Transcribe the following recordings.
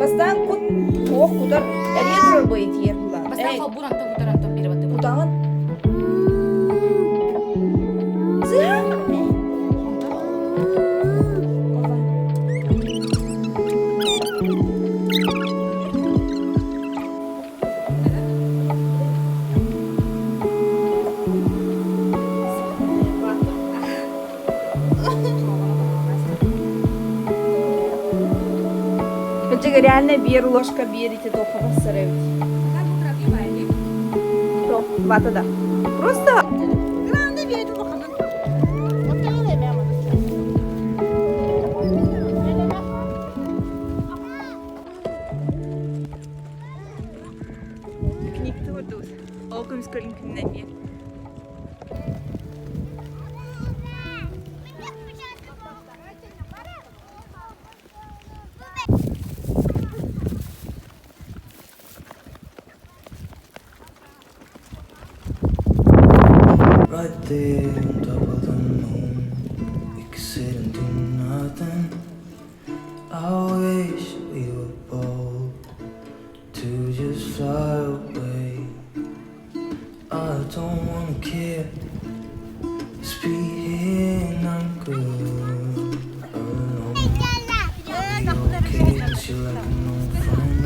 Бастан кут ох кудар эрье будет ерла. Бастан хоббун антон бери баттı. Кутаган. Зя. Бачага реально бир ложка берите до хабасарев. То, ватада. Просто Grande vedo bakalım. Bakalım ne yapalım. Piknikte vurduz. Olgun skolin pinnen yer. Right there on top of the moon, we could sit and do nothing. I wish we were bold to just fly away. I don't wanna care, just be here and I'm good alone. I'll be okay, 'cause you're like an old friend.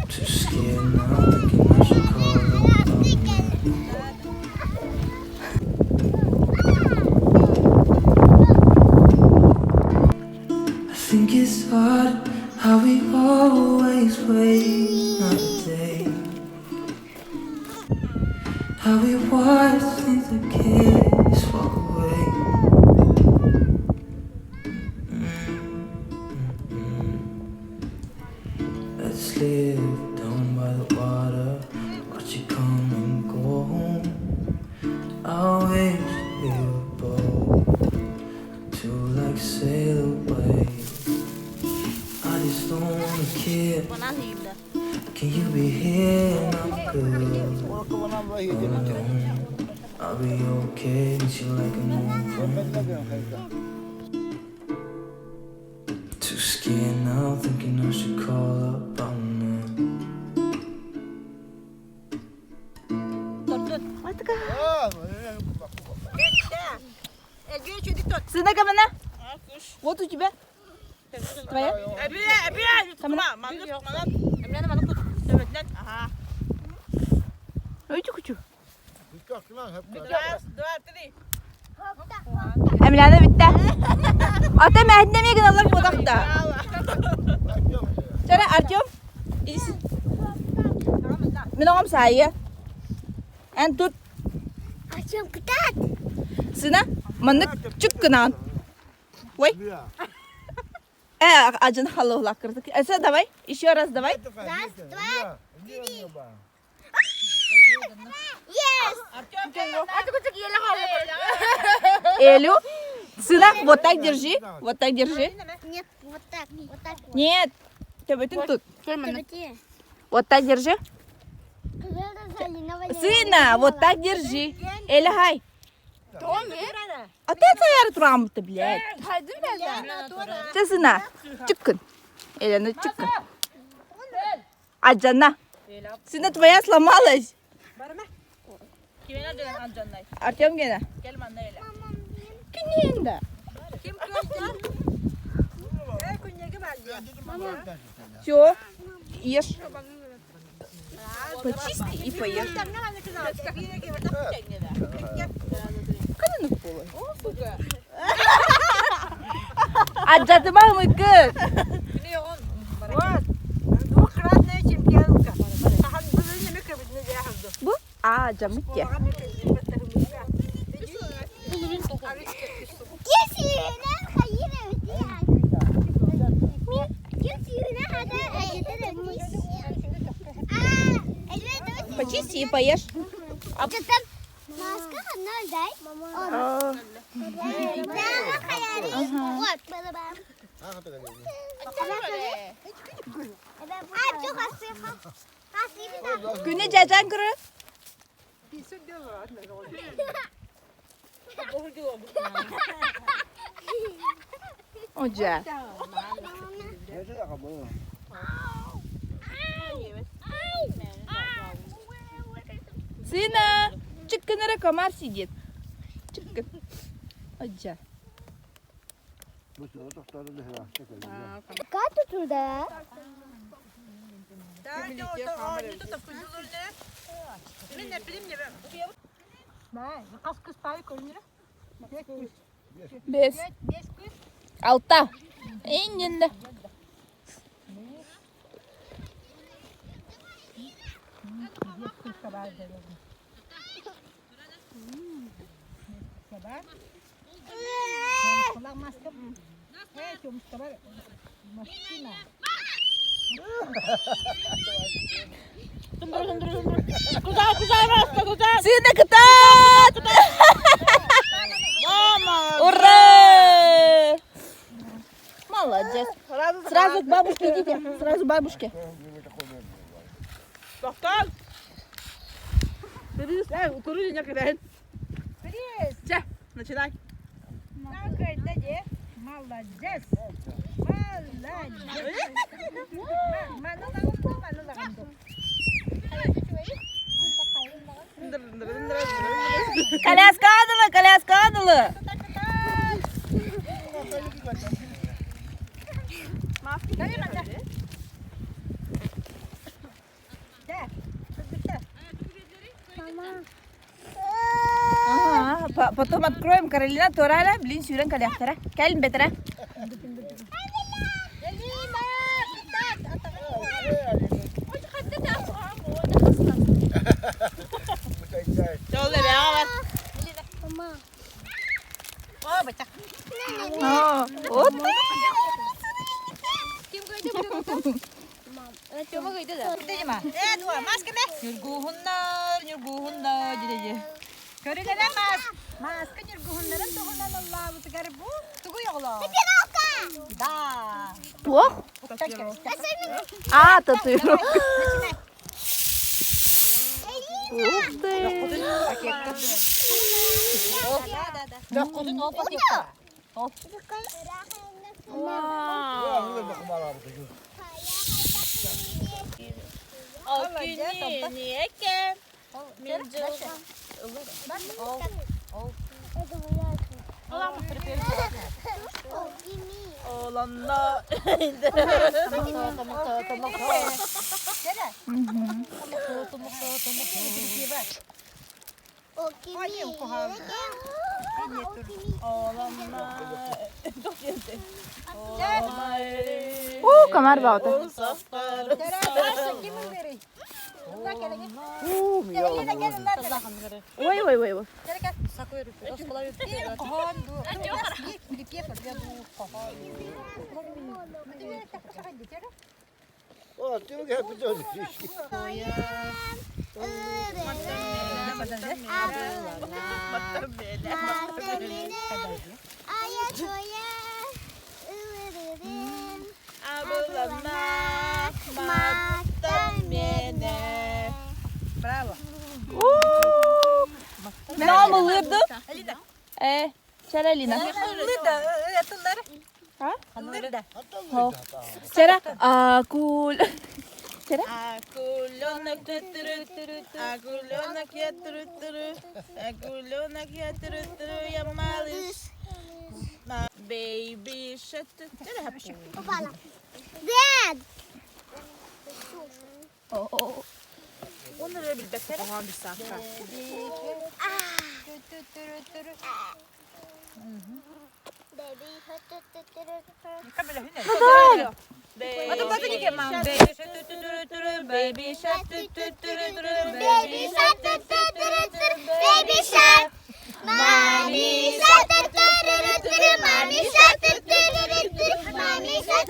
Too scared now, thinking I should call up. I think it's hard how we always wait another day. How we watch things that kids walk away. Let's live down by the water, watch it come and go home. I wish we were bold to like sail away. I just don't wanna care. Can you be here and I'm good alone? I'll be okay, and you like an old friend. Too scared now, thinking I should call up on them. Сына камена? Вот у тебя. Твоя? Ой, чу-чу. Эмилана битте. Ата мәдинә мегін алар бодақта. Жара, Артем. Иди. Мен оғам сайы. Ән тут. Артем кытат. Сына, маны чүк кынан. Ой. Аджан халлахлах кырдык. Эсе, давай. Еще раз давай. Раз, два, три. Yes! Элю. Сына, вот так держи. Вот так держи. Нет, вот так, вот так. Нет. Тебе тут. Тебе. Вот так держи. Сына, вот так держи. Эля, хай. А ты цаяр турамты, блядь. Ты, сына, чыккын. Эля, чыккын. Аджана. Сына, твоя сломалась. Артем гена. Киненда. Все, ешь. Почисти и поешь. Kanını kola. Ajadı mı mı kız? Bu? Aa, camık ya. Почисти и поешь. Маска ноль дай. Aa, Вот, было бы. Güne cacan kırı. Oca. Сына, çıkkınlara kamar сидит. Çıkkın. Oca. Как тут туда? Kas kız payı koyun. Бес. Алта. Енінде. Kulak maske. Çömüş kadar maskina. Сына, катат! Ура! Молодец. Сразу к бабушке идите. Сразу к бабушке. Doktor. Serius, turun ya keren. Ceh, начинай. Молодец. Молодец. Коляска адылы, коляска адылы. Ага, потом откроем Каролина Торала, блин, сюрен коляктора. Келин бетера. Yol ver ya. Aa, ot. Cuma gitu dah. Yurgu hunnar, dedi. Görülemez. Maske yurgunların tohunan Allah'u tıkarı bu. Tugu yokla. Da. Tuh? А, татуировка. Ух ты. Oğlanla. Kamar bauta. Ой, ой, ой, ой. Bravo. Ne olmalıydı? Çera Lina. Lida, yatırları. Ha? Lida. Çera. Akul. Çera. Akulonak tuturu, akulonak ya tuturu, akulonak ya tuturu ya malis. Baby shut. Nereye yapacak? Dad. Onları bir betere. Oha bir safra. Hadi bakın ki mam. Baby shark, Baby shark, baby shark. Mommy shark, mommy shark, mommy shark,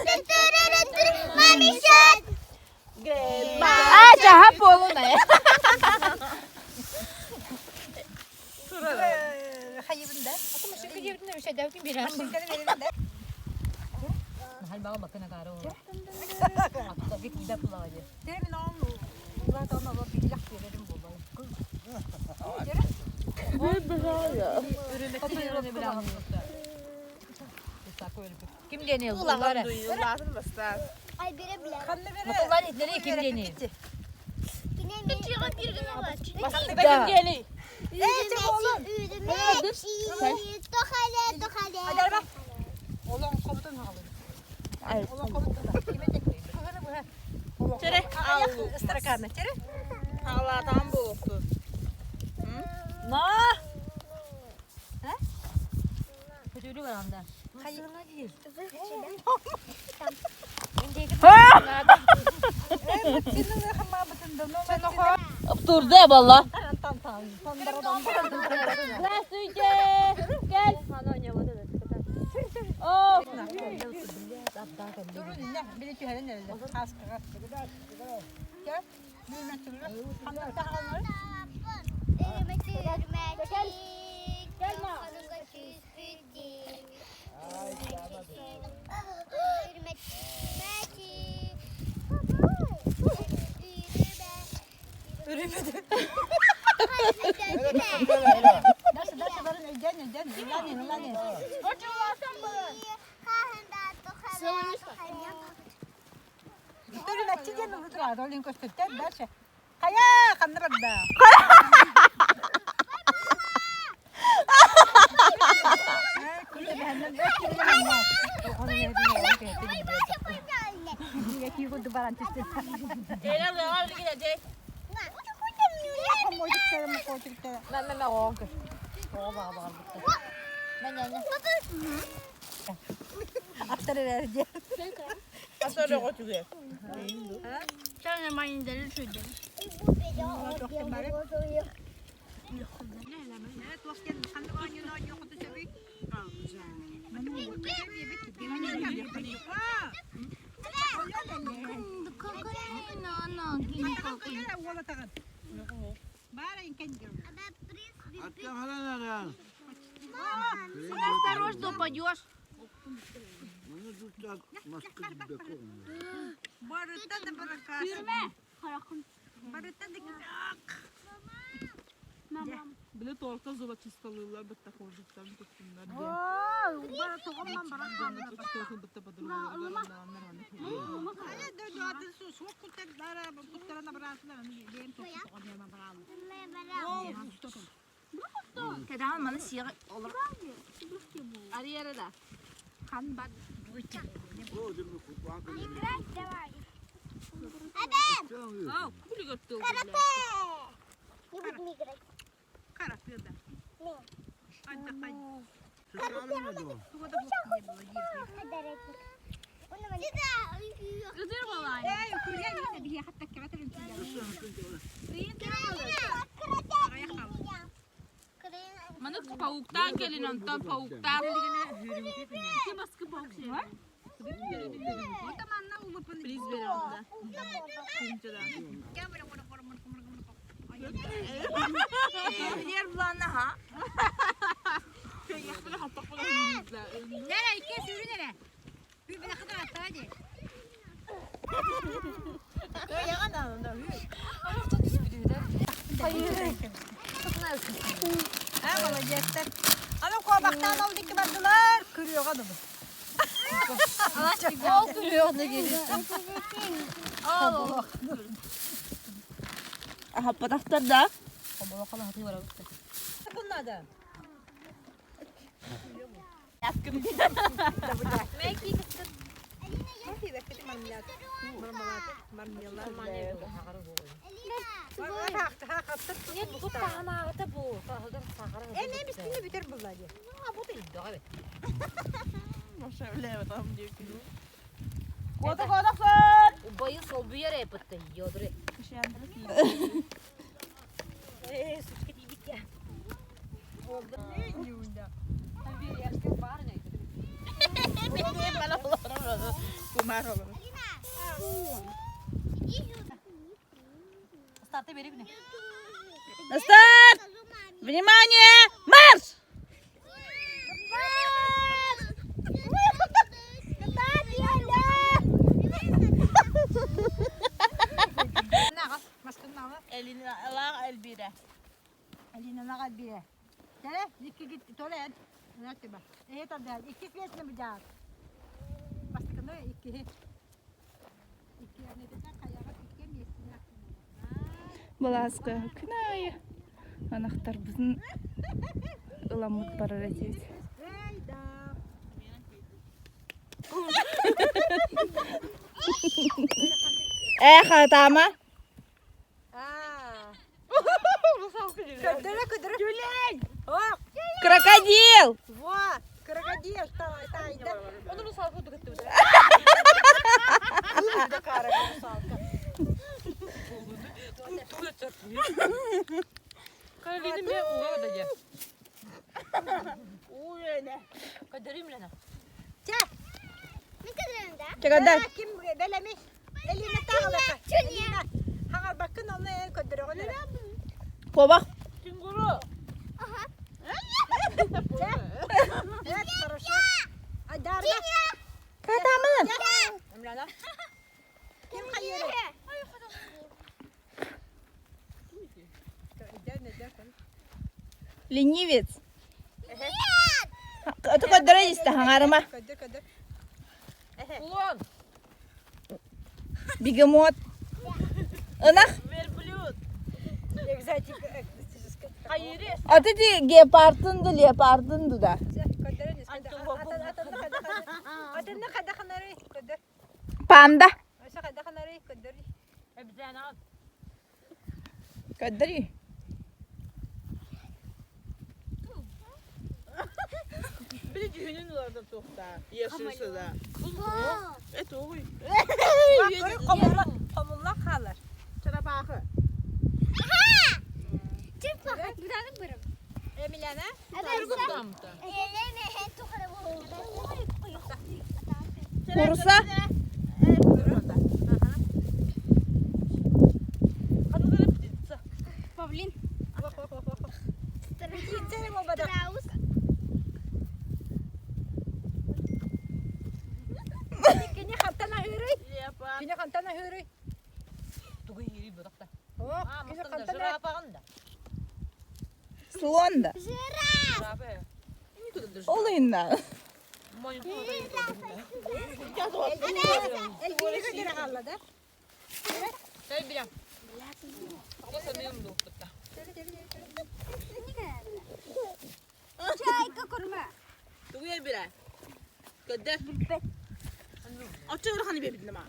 mommy shark. Aa, çahap oğlu ne? Hayırında. Aku masih kerja betul bisa jawab bilang. Şekeri verelim de. Ona bakına karı olur. Hatta bir gide kulağıcı. Demin onu zaten ona billah verelim bu. Kim deniyor? Kulağım duyuyor. Lazım bastar. Ay bire bile. Kanlı vere. Motorlar itleri kim deniyor? Yine mi? Bir güne var. Kim deniyor? Hadi bak. Oğlum komutan alın. Oğlum komutan da. Kime tekmeyin? Kızını bu he. Çere. Ayak ıstarakarına. Çere. Allah'tan bu olsun. Na. Kötülüğü var anda. Hayırına gir. Senin hamma batında. Normal. Durdu ya valla. Tam tam. Gel Suyce. Gel. Oh. Durun ne? Bir iki hele nerede? Az kırat. Gel. Büyüme sürü. Hangi daha alır? Nasıl barın gene. Yürümekçi gene uzra. Rolling coaster derse. Kaya kanırda. Kulübe benden de kirlemem. Onu verdim. Yeki kudu barantiste. Eğlen var gidecek. Komodiklerim koçuklar. Ben o kız. O baba. Atları vereceğim. Asıl yok oturuyor. Sen hemen indirir şuradan. Evet, vakit kanlı banyoda yoktu tabii. Хорош допадешь. Bile torta zola çiskalıyorlar. Bitti korduktan tutsunlar. Kadang mana sih olur. Ariyere de. Kan bak. Kuli götü. Kıdır balay. Manık pavuktan gelin ondan pavuktan. Kim askı pavuk şey var? Priz ver onda. Yer bulanna ha. Nereye kes yürü nereye? Bir kadar hatta hadi. Ama cepten. Ama kovaktan aldı ki bandılar. Kırıyor adamı. Gol duruyor da geliyor. Aha pataktar da. Ama bakalım hatı var abi. Bunlar da. Neymiş bunu bitir bunlar diye. Maşallah adam diyor ki. Kodak kodaklar. O bayıl sol bir yere yapıttı. Yiyordur. Kumar olur. Startı verip ne? Start. Внимание, марш! Kata diyorlar. Alina nagal bire. Gel, iki git tuvalet. Nasıl bak? Tabii. İki fiyatını bir daha. Başka ne iki? İki ne de kayağa iki mi istiyor? Баласка күнәйі. Анақтар біздің ыламыт барар әтет. Хатама. Крокодил. Вот, крокодил тайда. Onu rüsalka dıkıttı. Kalledim ya uğra da gel. Kaderim lan. Ne kadarında? Çakadak. Kim belemiş? Eline tağla. Eline. Ha bakın onu en kadar onu. Kobak. Tinguru. Evet, хорошо. Adarma. Хатамын. Emrana. Kim hayır? Ленивец. Ты кодыра десті хаңарыма. Kadir. Ulan. Бегемот. Инах. Verblüt. Egzotik. Hayır. Аты де гепардынды, лепардынды да. Adını kadakanları kadir. Панда. Aşağı kadakanları kadir. Ebzen al. Кодыри. Bir de düğünün orada tokta. Yaşırsa da. Et oğuy. Komulak kalır. Sana bakı. Çift fakat bir tane bırım. Emiliana. Evet. Buradan mı? Eleme hem tokalı oldu. Курса. Павлин. Gitsene babada. Страус. Kini kantana hürü. Leopar. Kini kantana hürü. Tuğu yeri bırakta. Oh, Aa, kini mısın da kantana. jirafa da. Слон да. Jirafa. Ne kadar da Олында. Mayın El biri kadar kalladı. Şey bilem. Ama sanıyorum doktorda. Çay kakurma. Tuğu yer bire. Kader. Açık olarak hani bebedim ha.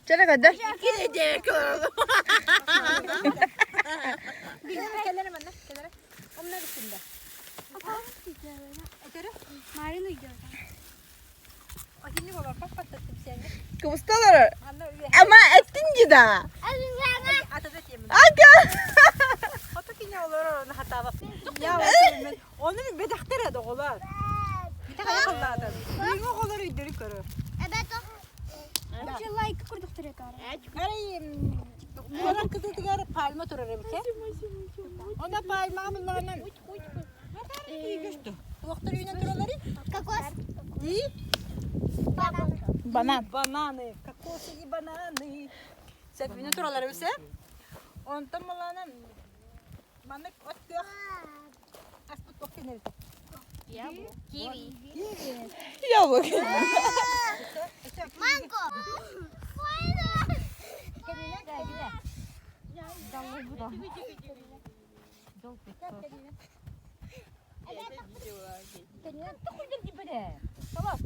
Çara kadar. Gidecek. Kenara bana. Kenara. Onlar üstünde. Ötürü. Marino gidiyor. O şimdi baba patlattım seni. Kıvıstalar. Anla öyle. Ama ettin da. Atatürk yemin. Aga. Hatta ki ne olur onu hata bak. Ya onu bir bedaktır da olar. Bir tane yakınlardan. Büyük okulları idirik körü. Evet o. Like kurduk direkt ara. Arayayım. Bunların kızı tıgarı palma turarı bir şey. Ona palma bunlarla. İyi güçtü. Doktor yine turaları. Кокос. İyi. Банан. Bananı. Kakosu iyi bananı. Sen yine turaları bir şey. Ondan malana. Manek ot gök. Asput bakın nerede? Kiwi. Яблоко. Mango. Kendine kendine. Kendine tıkırdım gibi de. Tamam.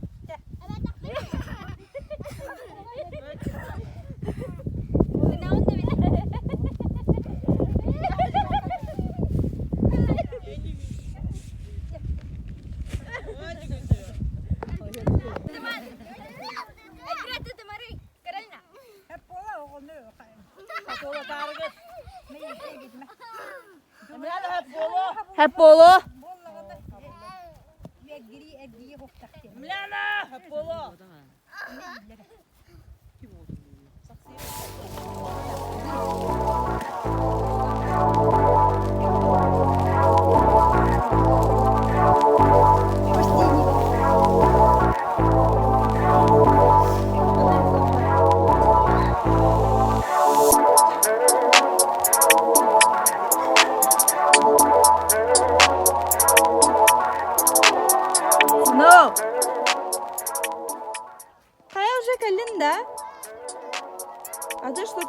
Hep ola onu. Kakola target. Ne yiyecek gitme. Hep bolu. Bollağında. Ve gri evliye hoftak. Milana. Hep bolu.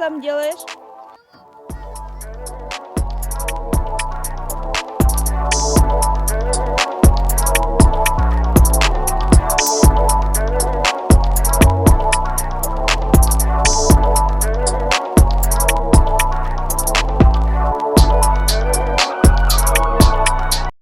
там делаешь?